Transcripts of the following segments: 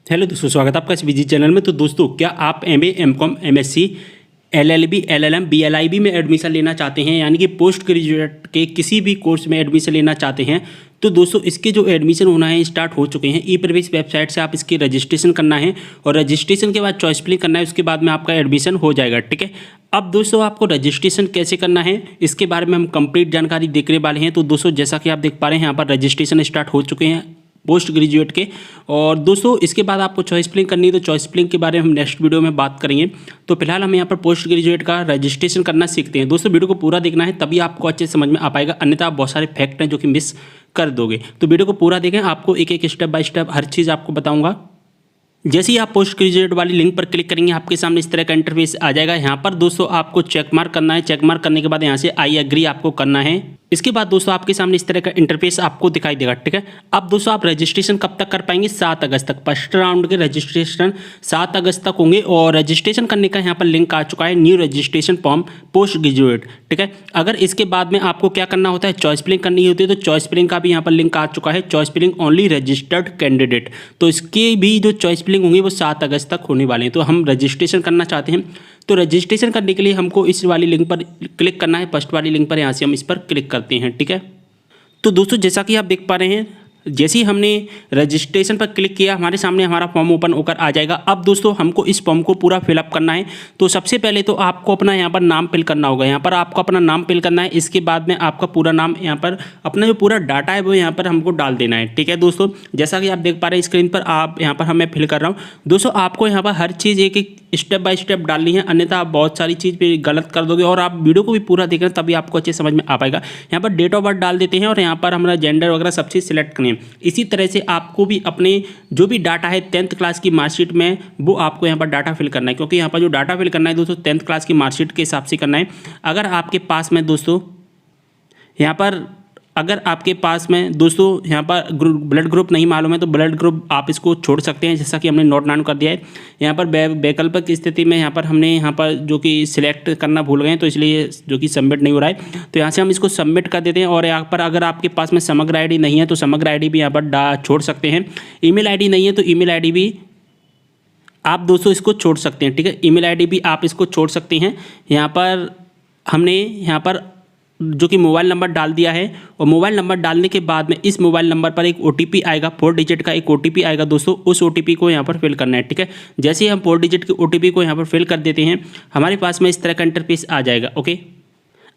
Hello दोस्तों, स्वागत है आपका इस विजी चैनल में। तो दोस्तों, क्या आप MA, MCom, MSc, LLB, LLM, BLib में एडमिशन लेना चाहते हैं, यानी कि पोस्ट ग्रेजुएट के किसी भी कोर्स में एडमिशन लेना चाहते हैं? तो दोस्तों, इसके जो एडमिशन होना है स्टार्ट हो चुके हैं। ई प्रवेश वेबसाइट से आप इसकी रजिस्ट्रेशन करना है और रजिस्ट्रेशन के बाद चॉइस फिलिंग करना है, उसके बाद में आपका एडमिशन हो जाएगा। ठीक है। अब दोस्तों, आपको रजिस्ट्रेशन कैसे करना है इसके बारे में हम कंप्लीट जानकारी देखने वाले हैं। तो दोस्तों, जैसा कि आप देख पा रहे हैं, यहाँ पर रजिस्ट्रेशन स्टार्ट हो चुके हैं पोस्ट ग्रेजुएट के। और दोस्तों, इसके बाद आपको चॉइस फिलिंग करनी है, तो चॉइस फिलिंग के बारे में हम नेक्स्ट वीडियो में बात करेंगे। तो फिलहाल हम यहाँ पर पोस्ट ग्रेजुएट का रजिस्ट्रेशन करना सीखते हैं। दोस्तों, वीडियो को पूरा देखना है, तभी आपको अच्छे समझ में आ पाएगा, अन्यथा आप बहुत सारे फैक्ट हैं जो कि मिस कर दोगे। तो वीडियो को पूरा देखें, आपको एक एक स्टेप बाय स्टेप हर चीज़ आपको बताऊँगा। जैसे ही आप पोस्ट ग्रेजुएट वाली लिंक पर क्लिक करेंगे, आपके सामने इस तरह का इंटरफेस आ जाएगा। यहाँ पर दोस्तों आपको चेक मार्क करना है। चेक मार्क करने के बाद यहाँ से आई एग्री आपको करना है। इसके बाद दोस्तों आपके सामने इस तरह का इंटरफेस आपको दिखाई देगा। ठीक है। अब दोस्तों, आप रजिस्ट्रेशन कब तक कर पाएंगे? 7 अगस्त तक। फर्स्ट राउंड के रजिस्ट्रेशन 7 अगस्त तक होंगे और रजिस्ट्रेशन करने का यहाँ पर लिंक आ चुका है, new registration form post graduate. ठीक है। अगर इसके बाद में आपको क्या करना होता है, चॉइस फिलिंग करनी होती है, तो चॉइस फिलिंग का भी यहाँ पर लिंक आ चुका है, choice filling only registered candidate. तो इसकी भी जो चॉइस फिलिंग होंगी वो 7 अगस्त तक होने वाले हैं। तो हम रजिस्ट्रेशन करना चाहते हैं, तो रजिस्ट्रेशन करने के लिए हमको इस वाली लिंक पर क्लिक करना है, फर्स्ट वाली लिंक पर। यहाँ से हम इस पर क्लिक करते हैं। ठीक है। तो दोस्तों, जैसा कि आप देख पा रहे हैं, जैसे ही हमने रजिस्ट्रेशन पर क्लिक किया, हमारे सामने हमारा फॉर्म ओपन होकर आ जाएगा। अब दोस्तों, हमको इस फॉर्म को पूरा फिलअप करना है। तो सबसे पहले तो आपको अपना यहाँ पर नाम फिल करना होगा। यहाँ पर आपको अपना नाम फिल करना है। इसके बाद में आपका पूरा नाम, यहाँ पर अपना जो पूरा डाटा है वो यहाँ पर हमको डाल देना है। ठीक है दोस्तों, जैसा कि आप देख पा रहे हैं स्क्रीन पर, आप यहाँ पर मैं फिल कर रहा हूँ। दोस्तों, आपको यहाँ पर हर चीज़ एक एक स्टेप बाय स्टेप डालनी है, अन्यथा आप बहुत सारी चीज़ पे गलत कर दोगे। और आप वीडियो को भी पूरा देख रहे हैं, तभी आपको अच्छे समझ में आ पाएगा। यहाँ पर डेट ऑफ बर्थ डाल देते हैं और यहाँ पर हमारा जेंडर वगैरह सब चीज़ सिलेक्ट करनी है। इसी तरह से आपको भी अपने जो भी डाटा है 10th क्लास की मार्कशीट में, वो आपको यहाँ पर डाटा फिल करना है, क्योंकि यहाँ पर जो डाटा फिल करना है दोस्तों 10th क्लास की मार्कशीट के हिसाब से करना है। अगर आपके पास में दोस्तों यहाँ पर दोस्तों यहाँ पर ब्लड ग्रुप नहीं मालूम है, तो ब्लड ग्रुप आप इसको छोड़ सकते हैं, जैसा कि हमने नोट डाउन कर दिया है। यहाँ पर वैकल्पिक स्थिति में यहाँ पर हमने यहाँ पर जो कि सिलेक्ट करना भूल गए, तो इसलिए जो कि सबमिट नहीं हो रहा है, तो यहाँ से हम इसको सबमिट कर देते हैं। और यहाँ पर अगर आपके पास में समग्र आईडी नहीं है, तो समग्र आईडी भी यहाँ पर छोड़ सकते हैं। ईमेल आईडी नहीं है, तो ईमेल आईडी भी आप दोस्तों इसको छोड़ सकते हैं। ठीक है। ईमेल आईडी भी आप इसको छोड़ सकते हैं। यहाँ पर हमने यहाँ पर जो कि मोबाइल नंबर डाल दिया है, और मोबाइल नंबर डालने के बाद में इस मोबाइल नंबर पर एक ओटीपी आएगा, 4 डिजिट का एक ओटीपी आएगा दोस्तों। उस ओटीपी को यहाँ पर फिल करना है। ठीक है। जैसे ही हम 4 डिजिट के ओटीपी को यहाँ पर फिल कर देते हैं, हमारे पास में इस तरह का इंटरफेस आ जाएगा। ओके।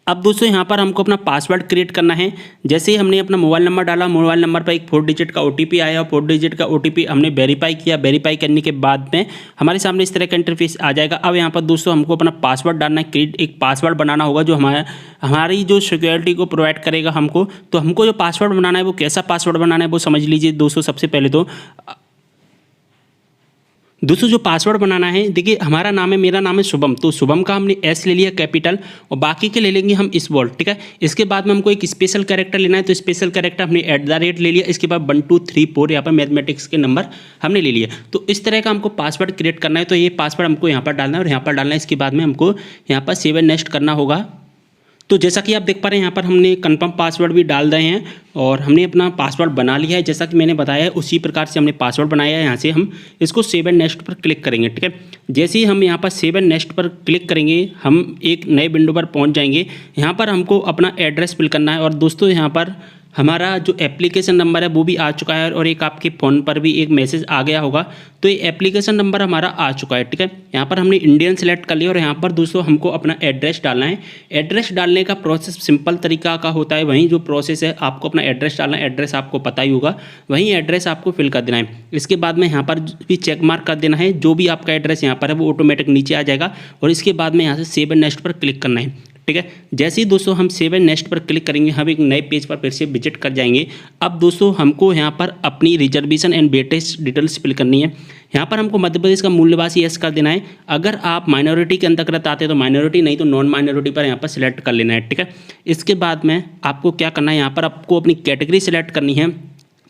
अब दोस्तों, यहाँ पर हमको अपना पासवर्ड क्रिएट करना है। जैसे ही हमने अपना मोबाइल नंबर डाला, मोबाइल नंबर पर एक 4 डिजिट का ओटीपी आया, 4 डिजिट का ओटीपी हमने वेरीफाई किया। वेरीफाई करने के बाद में हमारे सामने इस तरह का इंटरफेस आ जाएगा। अब यहाँ पर दोस्तों हमको अपना पासवर्ड डालना है, एक पासवर्ड बनाना होगा जो हमारी जो सिक्योरिटी को प्रोवाइड करेगा हमको। तो हमको जो पासवर्ड बनाना है वो कैसा पासवर्ड बनाना है वो समझ लीजिए दोस्तों। सबसे पहले तो दोस्तों, जो पासवर्ड बनाना है, देखिए हमारा नाम है, मेरा नाम है शुभम, तो शुभम का हमने एस ले लिया कैपिटल, और बाकी के ले लेंगे हम स्मॉल। ठीक है। इसके बाद में हमको एक स्पेशल कैरेक्टर लेना है, तो स्पेशल कैरेक्टर हमने @ ले लिया। इसके बाद 1 2 3 4 यहाँ पर मैथमेटिक्स के नंबर हमने ले लिया। तो इस तरह का हमको पासवर्ड क्रिएट करना है। तो ये पासवर्ड हमको यहाँ पर डालना है और यहाँ पर डालना है। इसके बाद में हमको यहाँ पर सेव एंड नेक्स्ट करना होगा। तो जैसा कि आप देख पा रहे हैं, यहाँ पर हमने कंफर्म पासवर्ड भी डाल रहे हैं और हमने अपना पासवर्ड बना लिया है। जैसा कि मैंने बताया है, उसी प्रकार से हमने पासवर्ड बनाया है। यहाँ से हम इसको सेव एंड नेक्स्ट पर क्लिक करेंगे। ठीक है। जैसे ही हम यहाँ पर सेव एंड नेक्स्ट पर क्लिक करेंगे, हम एक नए विंडो पर पहुँच जाएंगे। यहाँ पर हमको अपना एड्रेस फिल करना है। और दोस्तों, यहाँ पर हमारा जो एप्लीकेशन नंबर है वो भी आ चुका है, और एक आपके फ़ोन पर भी एक मैसेज आ गया होगा। तो ये एप्लीकेशन नंबर हमारा आ चुका है। ठीक है। यहाँ पर हमने इंडियन सेलेक्ट कर लिया और यहाँ पर दोस्तों हमको अपना एड्रेस डालना है। एड्रेस डालने का प्रोसेस सिंपल तरीका का होता है। वहीं जो प्रोसेस है, आपको अपना एड्रेस डालना है, एड्रेस आपको पता ही होगा, वहीं एड्रेस आपको फिल कर देना है। इसके बाद में यहाँ पर भी चेक मार्क कर देना है, जो भी आपका एड्रेस यहाँ पर है वो ऑटोमेटिक नीचे आ जाएगा। और इसके बाद में यहाँ से सेव एंड नेक्स्ट पर क्लिक करना है। ठीक है। जैसे ही दोस्तों हम सेव एंड नेक्स्ट पर क्लिक करेंगे, हम एक नए पेज पर फिर से विजिट कर जाएंगे। अब दोस्तों, हमको यहाँ पर अपनी reservation and weightage details fill करनी है। यहाँ पर हमको मध्य प्रदेश का मूल निवासी यस कर देना है। अगर आप माइनॉरिटी के अंतर्गत आते हैं तो माइनॉरिटी, नहीं तो नॉन माइनॉरिटी पर यहाँ पर सिलेक्ट कर लेना है। ठीक है। इसके बाद में आपको क्या करना है, यहाँ पर आपको अपनी कैटेगरी सिलेक्ट करनी है।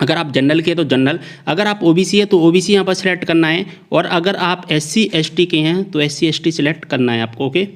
अगर आप जनरल के हैं तो जनरल, अगर आप ओबीसी है तो ओबीसी यहाँ पर सिलेक्ट करना है, और अगर आप SC ST के हैं तो SC ST सिलेक्ट करना है आपको। ओके।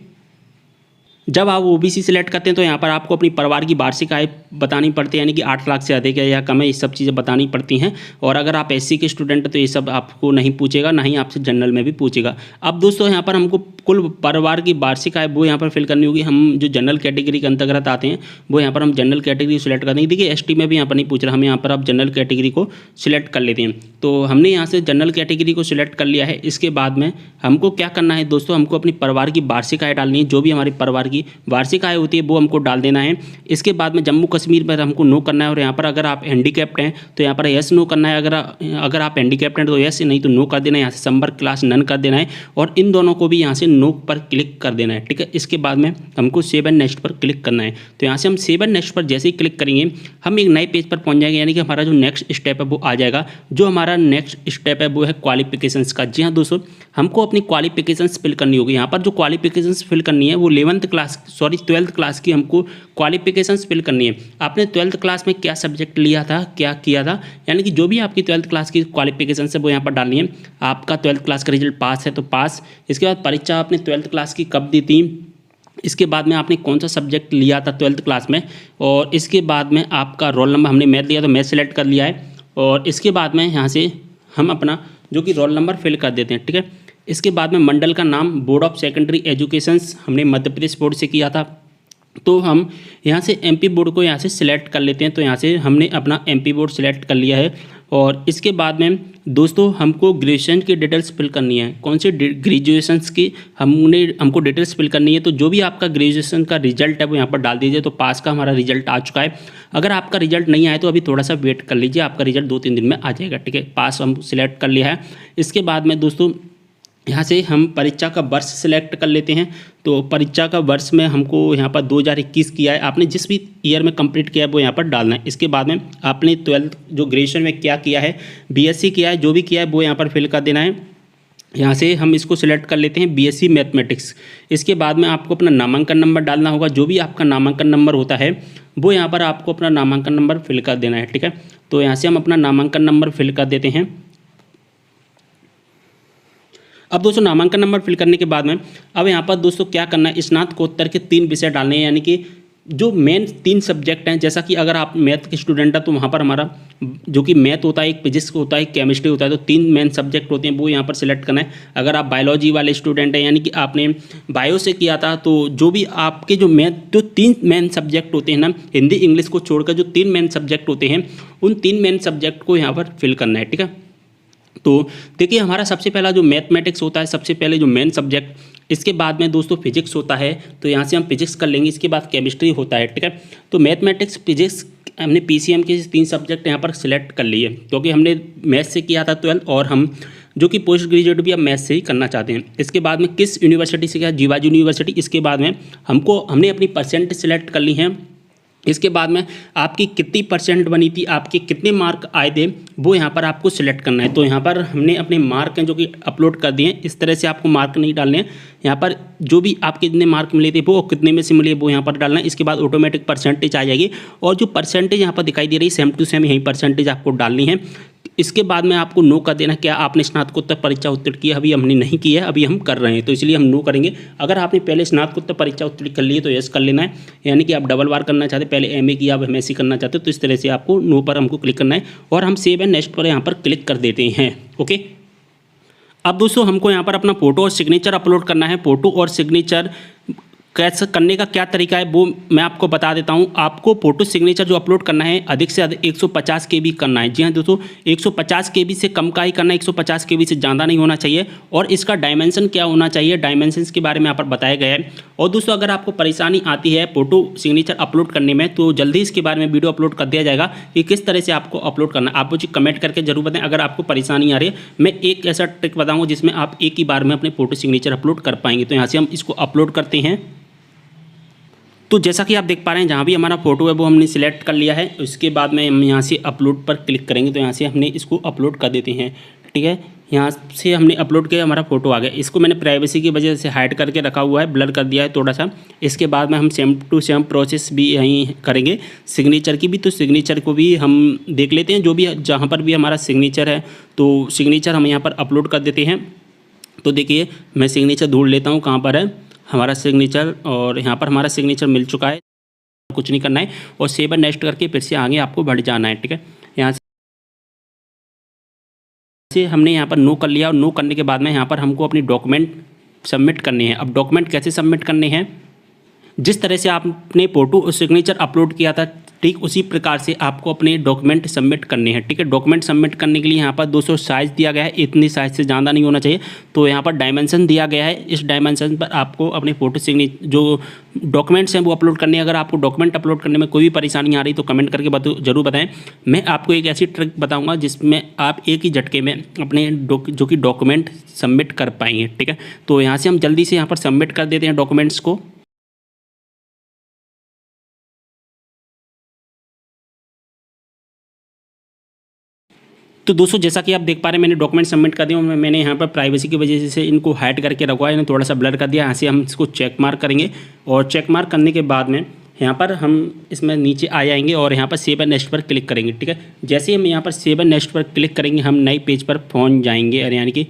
जब आप ओबीसी सिलेक्ट करते हैं तो यहाँ पर आपको अपनी परिवार की वार्षिक आय बतानी पड़ती है, यानी कि 8 लाख से अधिक है या कम है, ये सब चीज़ें बतानी पड़ती हैं। और अगर आप एससी के स्टूडेंट हैं तो ये सब आपको नहीं पूछेगा, ना ही आपसे जनरल में भी पूछेगा। अब दोस्तों यहाँ पर हमको कुल परिवार की वार्षिक आय वो यहाँ पर फिल करनी होगी। हम जो जनरल कैटेगरी के अंतर्गत आते हैं वो यहाँ पर हम जनरल कैटेगरी सेलेक्ट कर देंगे। देखिए एसटी में भी यहाँ पर नहीं पूछ रहा, हम यहाँ पर आप जनरल कैटेगरी को सिलेक्ट कर लेते हैं। तो हमने यहाँ से जनरल कैटेगरी को सिलेक्ट कर लिया है। इसके बाद में हमको क्या करना है दोस्तों, हमको अपनी परिवार की वार्षिक आय डालनी है। जो भी हमारे परिवार की वार्षिक आय होती है वो हमको डाल देना है। इसके बाद में जम्मू कश्मीर पर हमको नो करना है, और यहाँ पर अगर आप हैंडीकैप्ड हैं तो यहाँ पर यस नो करना है। अगर आप हैंडीकैप्ड हैं तो यस, नहीं तो नो कर देना है। यहाँ से संपर्क क्लास नन कर देना है, और इन दोनों को भी यहाँ से नो पर क्लिक कर देना है, ठीक है। इसके बाद में हमको सेव एंड नेक्स्ट पर क्लिक करना है। तो यहाँ से हम सेव एंड नेक्स्ट पर जैसे ही क्लिक करेंगे हम एक नए पेज पर पहुँच जाएंगे, यानी कि हमारा जो नेक्स्ट स्टेप है वो आ जाएगा। जो हमारा नेक्स्ट स्टेप है वो है क्वालिफिकेशंस का। जी हाँ दोस्तों, हमको अपनी क्वालिफिकेशंस फिल करनी होगी। यहाँ पर जो क्वालिफिकेशंस फिल करनी है वो 12th क्लास की हमको क्वालिफिकेशंस फिल करनी है। आपने 12th क्लास में क्या सब्जेक्ट लिया था, क्या किया था, यानी कि जो भी आपकी 12th क्लास की क्वालिफिकेशन है वो यहाँ पर डालनी है। आपका 12th क्लास का रिजल्ट पास है तो पास। इसके बाद परीक्षा आपने 12th क्लास की कब दी थी, इसके बाद में आपने कौन सा सब्जेक्ट लिया था 12th क्लास में, और इसके बाद में आपका रोल नंबर, हमने मैथ लिया तो मैथ सेलेक्ट कर लिया है। और इसके बाद में यहाँ से हम अपना जो कि रोल नंबर फिल कर देते हैं, ठीक है। इसके बाद में मंडल का नाम, बोर्ड ऑफ सेकेंडरी एजुकेशंस हमने मध्य प्रदेश बोर्ड से किया था, तो हम यहाँ से एमपी बोर्ड को यहाँ से सिलेक्ट कर लेते हैं। तो यहाँ से हमने अपना एमपी बोर्ड सिलेक्ट कर लिया है। और इसके बाद में दोस्तों हमको ग्रेजुएशन की डिटेल्स फिल करनी है। कौन से ग्रेजुएशंस की हमको डिटेल्स फिल करनी है। तो जो भी आपका ग्रेजुएशन का रिजल्ट है वो यहाँ पर डाल दीजिए। तो पास का हमारा रिजल्ट आ चुका है। अगर आपका रिजल्ट नहीं आया तो अभी थोड़ा सा वेट कर लीजिए, आपका रिजल्ट 2-3 दिन में आ जाएगा, ठीक है। पास हम सिलेक्ट कर लिया है। इसके बाद में दोस्तों यहाँ से हम परीक्षा का वर्ष सिलेक्ट कर लेते हैं। तो परीक्षा का वर्ष में हमको यहाँ पर 2021 किया है। आपने जिस भी ईयर में कंप्लीट किया है वो यहाँ पर डालना है। इसके बाद में आपने 12th जो ग्रेजुएशन में क्या किया है, बीएससी किया है, जो भी किया है वो यहाँ पर फिल कर देना है। यहाँ से हम इसको सिलेक्ट कर लेते हैं बीएससी मैथमेटिक्स। इसके बाद में आपको अपना नामांकन नंबर डालना होगा। जो भी आपका नामांकन नंबर होता है वो यहाँ पर आपको अपना नामांकन नंबर फिल कर देना है, ठीक है। तो यहाँ से हम अपना नामांकन नंबर फिल कर देते हैं। अब दोस्तों नामांकन नंबर फिल करने के बाद में अब यहाँ पर दोस्तों क्या करना है, स्नातकोत्तर के 3 विषय डालने हैं, यानी कि जो मेन 3 सब्जेक्ट हैं। जैसा कि अगर आप मैथ के स्टूडेंट हैं तो वहाँ पर हमारा जो कि मैथ होता है, एक फिजिक्स होता है, एक केमिस्ट्री होता है, तो 3 मेन सब्जेक्ट होते हैं वो यहाँ पर सिलेक्ट करना है। अगर आप बायोलॉजी वाले स्टूडेंट हैं, यानी कि आपने बायो से किया था, तो जो भी आपके जो मैथ जो 3 मेन सब्जेक्ट होते हैं ना, हिंदी इंग्लिश को छोड़कर जो 3 मेन सब्जेक्ट होते हैं उन 3 मेन सब्जेक्ट को यहाँ पर फिल करना है, ठीक है। तो देखिए हमारा सबसे पहला जो मैथमेटिक्स होता है, सबसे पहले जो मेन सब्जेक्ट, इसके बाद में दोस्तों फिजिक्स होता है, तो यहाँ से हम फिजिक्स कर लेंगे। इसके बाद केमिस्ट्री होता है, ठीक है। तो मैथमेटिक्स फिजिक्स हमने पीसीएम के 3 सब्जेक्ट यहाँ पर सिलेक्ट कर लिए, क्योंकि हमने मैथ से किया था 12th, और हम जो कि पोस्ट ग्रेजुएट भी अब मैथ से ही करना चाहते हैं। इसके बाद में किस यूनिवर्सिटी से किया, जीवाजी यूनिवर्सिटी। इसके बाद में हमने अपनी परसेंटेज सिलेक्ट कर ली हैं। इसके बाद में आपकी कितनी परसेंट बनी थी, आपके कितने मार्क आए थे, वो यहाँ पर आपको सिलेक्ट करना है। तो यहाँ पर हमने अपने मार्क हैं जो कि अपलोड कर दिए हैं। इस तरह से आपको मार्क नहीं डालने हैं। यहाँ पर जो भी आपके कितने मार्क मिले थे वो कितने में से मिले वो यहाँ पर डालना है। इसके बाद ऑटोमेटिक परसेंटेज आ जाएगी, और जो परसेंटेज यहाँ पर दिखाई दे रही है सेम टू सेम यही परसेंटेज आपको डालनी है। इसके बाद में आपको नो कर देना, क्या आपने स्नातकोत्तर परीक्षा उत्तीर्ण की है, अभी हमने नहीं की है, अभी हम कर रहे हैं तो इसलिए हम नो करेंगे। अगर आपने पहले स्नातकोत्तर परीक्षा उत्तीर्ण कर ली है तो यस कर लेना है, यानी कि आप डबल बार करना चाहते, पहले एमए की आप एमएससी करना चाहते हो, तो इस तरह से आपको नो पर हमको क्लिक करना है, और हम सेव एंड नेक्स्ट पर यहाँ पर क्लिक कर देते हैं, ओके। अब दोस्तों हमको यहाँ पर अपना फ़ोटो और सिग्नेचर अपलोड करना है। फ़ोटो और सिग्नेचर कैसे करने का क्या तरीका है वो मैं आपको बता देता हूँ। आपको फोटो सिग्नेचर जो अपलोड करना है अधिक से अधिक 150 KB करना है। जी हाँ दोस्तों, 150 KB से कम का ही करना है, 150 KB से ज़्यादा नहीं होना चाहिए। और इसका डायमेंशन क्या होना चाहिए, डायमेंशंस के बारे में यहाँ पर बताया गया है। और दोस्तों अगर आपको परेशानी आती है फोटो सिग्नेचर अपलोड करने में तो जल्दी इसके बारे में वीडियो अपलोड कर दिया जाएगा कि किस तरह से आपको अपलोड करना है। आप मुझे कमेंट करके जरूर बताएं अगर आपको परेशानी आ रही है। मैं एक ऐसा ट्रिक बताऊँगा जिसमें आप एक ही बार में अपने फोटो सिग्नेचर अपलोड कर पाएंगे। तो यहाँ से हम इसको अपलोड करते हैं। तो जैसा कि आप देख पा रहे हैं जहाँ भी हमारा फोटो है वो हमने सिलेक्ट कर लिया है। उसके बाद में हम यहाँ से अपलोड पर क्लिक करेंगे तो यहाँ से हमने इसको अपलोड कर देते हैं, ठीक है। यहाँ से हमने अपलोड किया, हमारा फोटो आ गया। इसको मैंने प्राइवेसी की वजह से हाइड करके रखा हुआ है, ब्लर कर दिया है थोड़ा सा। इसके बाद में हम सेम टू सेम प्रोसेस भी यहीं करेंगे सिग्नेचर की भी। तो सिग्नेचर को भी हम देख लेते हैं, जो भी जहाँ पर भी हमारा सिग्नेचर है तो सिग्नेचर हम यहाँ पर अपलोड कर देते हैं। तो देखिए मैं सिग्नेचर ढूंढ लेता हूँ कहाँ पर है हमारा सिग्नेचर, और यहाँ पर हमारा सिग्नेचर मिल चुका है। कुछ नहीं करना है और सेव एंड नेक्स्ट करके फिर से आगे आपको बढ़ जाना है। ठीक है, यहाँ से हमने यहाँ पर नो कर लिया और नो करने के बाद में यहाँ पर हमको अपनी डॉक्यूमेंट सबमिट करने हैं। अब डॉक्यूमेंट कैसे सबमिट करने हैं, जिस तरह से आपने फ़ोटो और सिग्नेचर अपलोड किया था ठीक उसी प्रकार से आपको अपने डॉक्यूमेंट सबमिट करने हैं। ठीक है, डॉक्यूमेंट सबमिट करने के लिए यहाँ पर 200 साइज़ दिया गया है, इतनी साइज़ से ज़्यादा नहीं होना चाहिए। तो यहाँ पर डायमेंशन दिया गया है, इस डायमेंशन पर आपको अपने फ़ोटो सिग्नेचर जो डॉक्यूमेंट्स हैं वो अपलोड करने हैं। अगर आपको डॉक्यूमेंट अपलोड करने में कोई भी परेशानी आ रही तो कमेंट करके ज़रूर बताएं। मैं आपको एक ऐसी ट्रिक बताऊँगा जिसमें आप एक ही झटके में अपने जो कि डॉक्यूमेंट सबमिट कर पाएंगे। ठीक है, तो यहाँ से हम जल्दी से यहाँ पर सबमिट कर देते हैं डॉक्यूमेंट्स को। तो दोस्तों जैसा कि आप देख पा रहे हैं मैंने डॉक्यूमेंट सबमिट कर दिया। मैंने यहाँ पर प्राइवेसी की वजह से इनको हाइड करके रखा है, थोड़ा सा ब्लर कर दिया। यहाँ से हम इसको चेक मार्क करेंगे और चेक मार्क करने के बाद में यहाँ पर हम इसमें नीचे आ जाएंगे और यहाँ पर सेव एंड नेक्स्ट पर क्लिक करेंगे। ठीक है, जैसे ही हम यहाँ पर सेव एंड नेक्स्ट पर क्लिक करेंगे हम नए पेज पर पहुँच जाएंगे, और यानी कि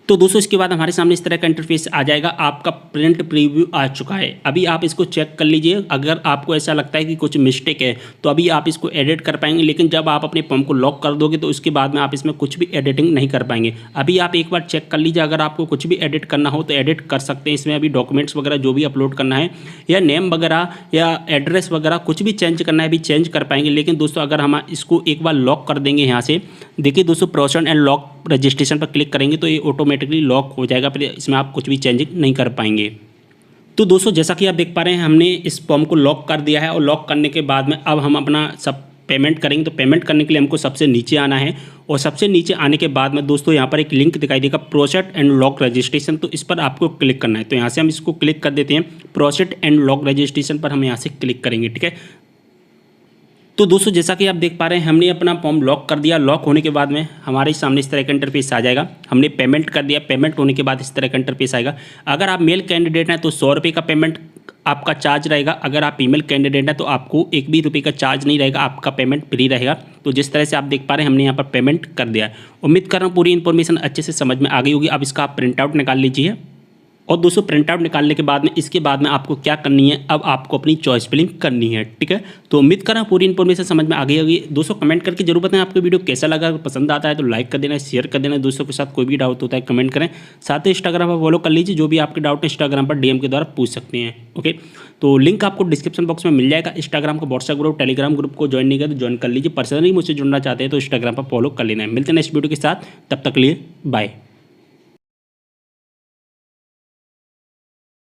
तो दोस्तों इसके बाद हमारे सामने इस तरह का इंटरफेस आ जाएगा। आपका प्रिंट प्रीव्यू आ चुका है। अभी आप इसको चेक कर लीजिए, अगर आपको ऐसा लगता है कि कुछ मिस्टेक है तो अभी आप इसको एडिट कर पाएंगे, लेकिन जब आप अपने फॉर्म को लॉक कर दोगे तो उसके बाद में आप इसमें कुछ भी एडिटिंग नहीं कर पाएंगे। अभी आप एक बार चेक कर लीजिए, अगर आपको कुछ भी एडिट करना हो तो एडिट कर सकते हैं इसमें। अभी डॉक्यूमेंट्स वगैरह जो भी अपलोड करना है या नेम वगैरह या एड्रेस वगैरह कुछ भी चेंज करना है अभी चेंज कर पाएंगे। लेकिन दोस्तों अगर हम इसको एक बार लॉक कर देंगे, यहाँ से देखिए दोस्तों प्रोसेस एंड लॉक रजिस्ट्रेशन पर क्लिक करेंगे तो ये ऑटोमेटिकली लॉक हो जाएगा, फिर इसमें आप कुछ भी चेंजिंग नहीं कर पाएंगे। तो दोस्तों जैसा कि आप देख पा रहे हैं हमने इस फॉर्म को लॉक कर दिया है और लॉक करने के बाद में अब हम अपना सब पेमेंट करेंगे। तो पेमेंट करने के लिए हमको सबसे नीचे आना है और सबसे नीचे आने के बाद में दोस्तों यहाँ पर एक लिंक दिखाई देगा प्रोसेस एंड लॉक रजिस्ट्रेशन, तो इस पर आपको क्लिक करना है। तो यहाँ से हम इसको क्लिक कर देते हैं, प्रोसेस एंड लॉक रजिस्ट्रेशन पर हम यहाँ से क्लिक करेंगे। ठीक है, तो दोस्तों जैसा कि आप देख पा रहे हैं हमने अपना फॉर्म लॉक कर दिया। लॉक होने के बाद में हमारे सामने इस तरह का इंटरफेस आ जाएगा। हमने पेमेंट कर दिया, पेमेंट होने के बाद इस तरह का इंटरफेस आएगा। अगर आप मेल कैंडिडेट हैं तो 100 रुपये का पेमेंट आपका चार्ज रहेगा। अगर आप फीमेल कैंडिडेट हैं तो आपको 1 भी रुपये का चार्ज नहीं रहेगा, आपका पेमेंट फ्री रहेगा। तो जिस तरह से आप देख पा रहे हैं हमने यहाँ पर पेमेंट कर दिया है। उम्मीद कर रहा हूँ पूरी इन्फॉर्मेशन अच्छे से समझ में आ गई होगी। अब इसका आप प्रिंट आउट निकाल लीजिए। और दोस्तों प्रिंट आउट निकालने के बाद में इसके बाद में आपको क्या करनी है, अब आपको अपनी चॉइस फिलिंग करनी है। ठीक है, तो उम्मीद कर रहा हूँ पूरी इन्फॉर्मेशन समझ में आ गई होगी। दोस्तों कमेंट करके जरूर बताएं आपको वीडियो कैसा लगा। अगर पसंद आता है तो लाइक कर देना, शेयर कर देना, दोस्तों के साथ कोई भी डाउट होता है कमेंट करें। साथ ही इंस्टाग्राम पर फॉलो कर लीजिए, जो भी आपके डाउट है इंस्टाग्राम पर DM के द्वारा पूछ सकते हैं। ओके, तो लिंक आपको डिस्क्रिप्शन बॉक्स में मिल जाएगा। इंस्टाग्राम का व्हाट्सएप ग्रुप, टेलीग्राम ग्रुप को ज्वाइन नहीं किया तो ज्वाइन कर लीजिए। पर्सनली मुझसे जुड़ना चाहते हैं तो इंस्टाग्राम पर फॉलो कर लेना है। मिलते हैं नेक्स्ट वीडियो के साथ, तब तक के लिए बाय।